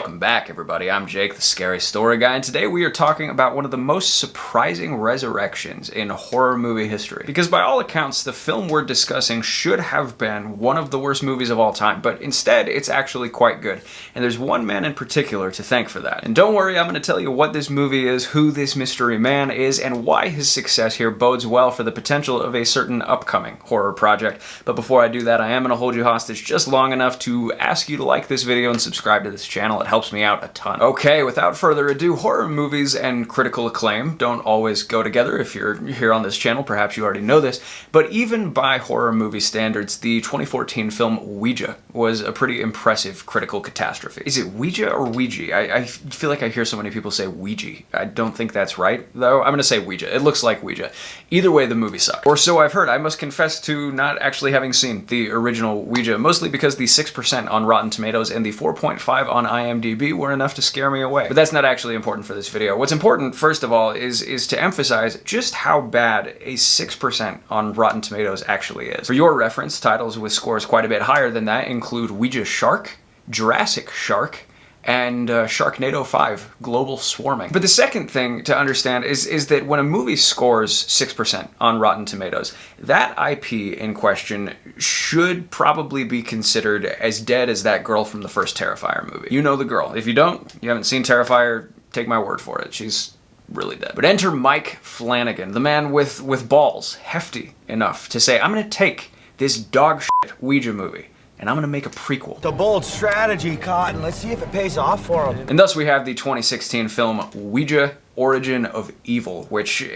Welcome back, everybody. I'm Jake, the Scary Story Guy, and today we are talking about one of the most surprising resurrections in horror movie history. Because by all accounts, the film we're discussing should have been one of the worst movies of all time, but instead, it's actually quite good. And there's one man in particular to thank for that. And don't worry, I'm going to tell you what this movie is, who this mystery man is, and why his success here bodes well for the potential of a certain upcoming horror project. But before I do that, I am going to hold you hostage just long enough to ask you to like this video and subscribe to this channel. It helps me out a ton. Okay, without further ado, horror movies and critical acclaim don't always go together. If you're here on this channel, perhaps you already know this, but even by horror movie standards, the 2014 film Ouija was a pretty impressive critical catastrophe. Is it Ouija or Ouija? I feel like I hear so many people say Ouija. I don't think that's right, though. I'm gonna say Ouija. It looks like Ouija. Either way, the movie sucked. Or so I've heard. I must confess to not actually having seen the original Ouija, mostly because the 6% on Rotten Tomatoes and the 4.5 on IMDb were enough to scare me away. But that's not actually important for this video. What's important, first of all, is to emphasize just how bad a 6% on Rotten Tomatoes actually is. For your reference, titles with scores quite a bit higher than that include Ouija Shark, Jurassic Shark, and Sharknado 5, Global Swarming. But the second thing to understand is that when a movie scores 6% on Rotten Tomatoes, that IP in question should probably be considered as dead as that girl from the first Terrifier movie. You know the girl. If you don't, you haven't seen Terrifier, take my word for it. She's really dead. But enter Mike Flanagan, the man with balls, hefty enough to say, I'm gonna take this dog shit Ouija movie and I'm gonna make a prequel. The bold strategy, Cotton. Let's see if it pays off for him. And thus we have the 2016 film Ouija, Origin of Evil, which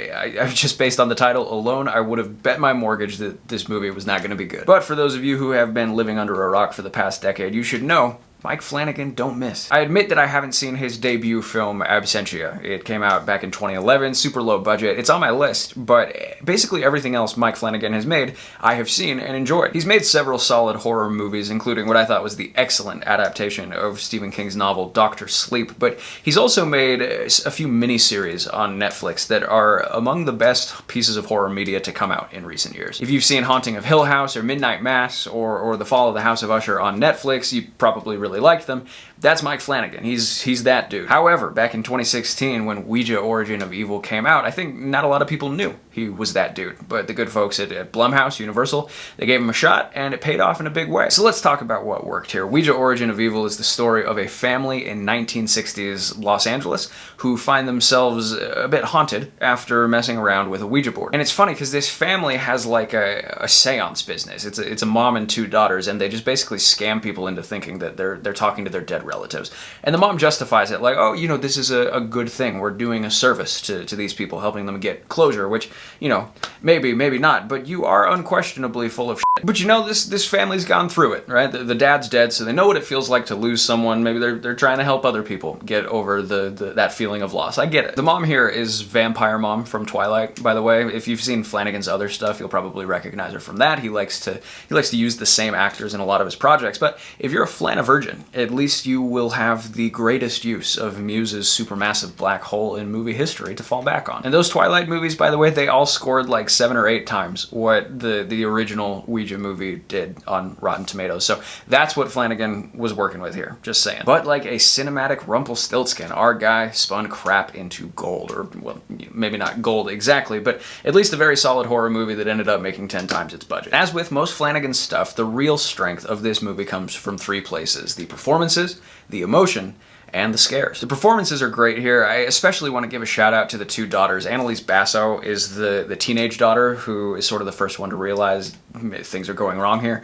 just based on the title alone, I would have bet my mortgage that this movie was not gonna be good. But for those of you who have been living under a rock for the past decade, you should know Mike Flanagan don't miss. I admit that I haven't seen his debut film, Absentia. It came out back in 2011, super low budget. It's on my list, but basically everything else Mike Flanagan has made, I have seen and enjoyed. He's made several solid horror movies, including what I thought was the excellent adaptation of Stephen King's novel, Dr. Sleep, but he's also made a few miniseries on Netflix that are among the best pieces of horror media to come out in recent years. If you've seen Haunting of Hill House or Midnight Mass or The Fall of the House of Usher on Netflix, you probably really liked them. That's Mike Flanagan. He's that dude. However, back in 2016 when Ouija Origin of Evil came out, I think not a lot of people knew he was that dude. But the good folks at Blumhouse, Universal, they gave him a shot and it paid off in a big way. So let's talk about what worked here. Ouija Origin of Evil is the story of a family in 1960s Los Angeles who find themselves a bit haunted after messing around with a Ouija board. And it's funny because this family has like a seance business. It's a mom and two daughters, and they just basically scam people into thinking that they're talking to their dead relatives. And the mom justifies it like, oh, you know, this is a good thing. We're doing a service to these people, helping them get closure, which, you know, maybe not, but you are unquestionably full of shit. But you know, this family's gone through it, right? The dad's dead, so they know what it feels like to lose someone. Maybe they're trying to help other people get over that feeling of loss. I get it. The mom here is Vampire Mom from Twilight, by the way. If you've seen Flanagan's other stuff, you'll probably recognize her from that. He likes to use the same actors in a lot of his projects, but if you're a Flanavirgin, at least you will have the greatest use of Muse's supermassive black hole in movie history to fall back on. And those Twilight movies, by the way, they all scored like 7 or 8 times what the original Ouija movie did on Rotten Tomatoes. So that's what Flanagan was working with here, just saying. But like a cinematic Rumpelstiltskin, our guy spun crap into gold, or well, maybe not gold exactly, but at least a very solid horror movie that ended up making 10 times its budget. As with most Flanagan stuff, the real strength of this movie comes from 3 places: the performances, the emotion, and the scares. The performances are great here. I especially want to give a shout out to the 2 daughters. Annalise Basso is the teenage daughter who is sort of the first one to realize things are going wrong here.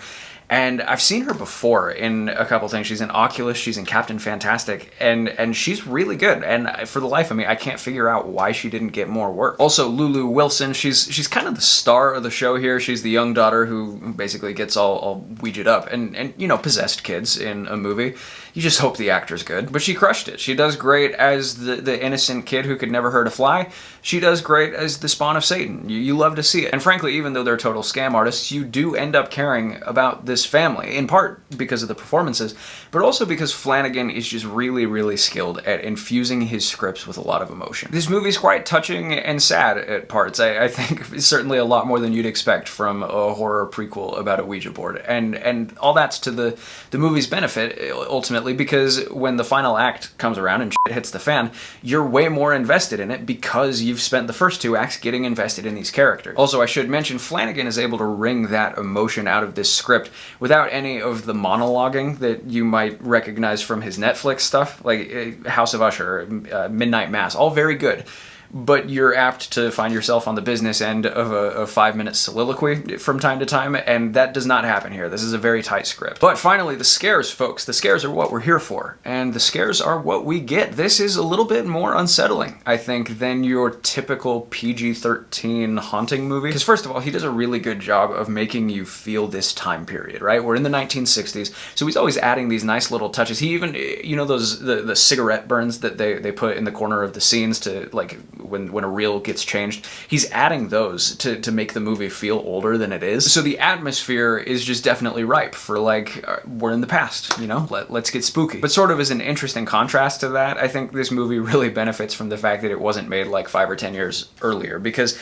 And I've seen her before in a couple things. She's in Oculus, she's in Captain Fantastic, and she's really good. And for the life of me, I can't figure out why she didn't get more work. Also, Lulu Wilson, she's kind of the star of the show here. She's the young daughter who basically gets all Ouija'd up. And you know, possessed kids in a movie, you just hope the actor's good. But she crushed it. She does great as the innocent kid who could never hurt a fly. She does great as the spawn of Satan. You love to see it. And frankly, even though they're total scam artists, you do end up caring about this family, in part because of the performances, but also because Flanagan is just really skilled at infusing his scripts with a lot of emotion. This movie's quite touching and sad at parts. I think it's certainly a lot more than you'd expect from a horror prequel about a Ouija board. And all that's to the movie's benefit, ultimately, ultimately, because when the final act comes around and shit hits the fan, you're way more invested in it because you've spent the first 2 acts getting invested in these characters. Also, I should mention, Flanigan is able to wring that emotion out of this script without any of the monologuing that you might recognize from his Netflix stuff, like House of Usher, Midnight Mass, all very good. But you're apt to find yourself on the business end of a 5-minute soliloquy from time to time, and that does not happen here. This is a very tight script. But finally, the scares, folks. The scares are what we're here for, and the scares are what we get. This is a little bit more unsettling, I think, than your typical PG-13 haunting movie. Because first of all, he does a really good job of making you feel this time period, right? We're in the 1960s, so he's always adding these nice little touches. He even, you know, those the cigarette burns that they put in the corner of the scenes to, like, when a reel gets changed, he's adding those to make the movie feel older than it is. So the atmosphere is just definitely ripe for, like, we're in the past, you know, let's get spooky. But sort of as an interesting contrast to that, I think this movie really benefits from the fact that it wasn't made like 5 or 10 years earlier, because,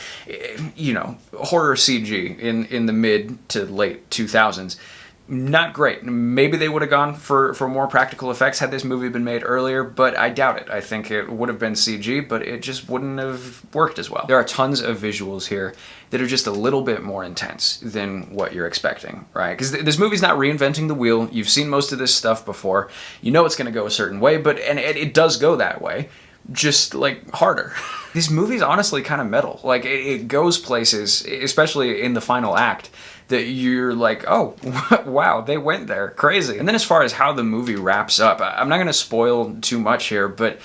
you know, horror CG in the mid to late 2000s, not great. Maybe they would have gone for more practical effects had this movie been made earlier, but I doubt it. I think it would have been CG, but it just wouldn't have worked as well. There are tons of visuals here that are just a little bit more intense than what you're expecting, right? Because this movie's not reinventing the wheel. You've seen most of this stuff before. You know it's going to go a certain way, but it does go that way, just, like, harder. This movie's honestly kind of metal. Like, it goes places, especially in the final act, that you're like, oh, wow, they went there. Crazy. And then as far as how the movie wraps up, I'm not going to spoil too much here, but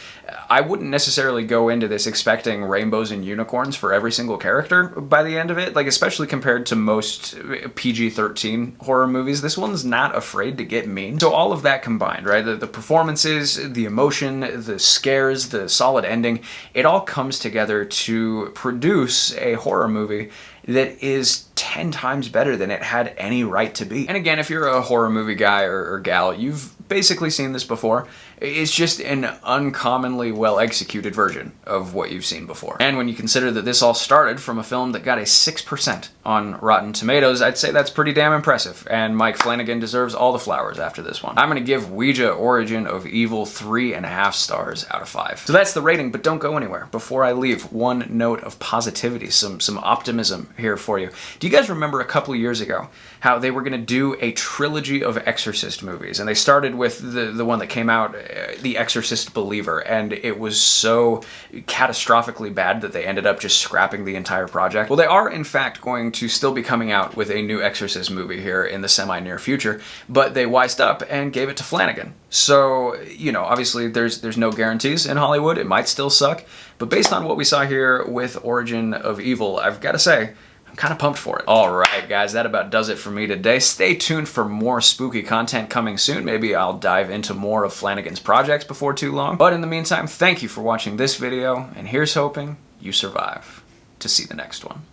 I wouldn't necessarily go into this expecting rainbows and unicorns for every single character by the end of it. Like, especially compared to most PG-13 horror movies, this one's not afraid to get mean. So all of that combined, right? The performances, the emotion, the scares, the solid ending, it all comes together to produce a horror movie that is 10 times better than it had any right to be. And again, if you're a horror movie guy or gal, you've basically seen this before. It's just an uncommonly well-executed version of what you've seen before. And when you consider that this all started from a film that got a 6% on Rotten Tomatoes, I'd say that's pretty damn impressive, and Mike Flanagan deserves all the flowers after this one. I'm gonna give Ouija Origin of Evil 3.5 stars out of 5. So that's the rating, but don't go anywhere. Before I leave, one note of positivity, some optimism here for you. Do you guys remember a couple of years ago how they were gonna do a trilogy of Exorcist movies, and they started with the one that came out, The Exorcist Believer, and it was so catastrophically bad that they ended up just scrapping the entire project? Well, they are in fact going to still be coming out with a new Exorcist movie here in the semi-near future, but they wised up and gave it to Flanigan. So, you know, obviously there's no guarantees in Hollywood. It might still suck, but based on what we saw here with Origin of Evil, I've got to say, I'm kind of pumped for it. Alright guys, that about does it for me today. Stay tuned for more spooky content coming soon. Maybe I'll dive into more of Flanagan's projects before too long. But in the meantime, thank you for watching this video, and here's hoping you survive to see the next one.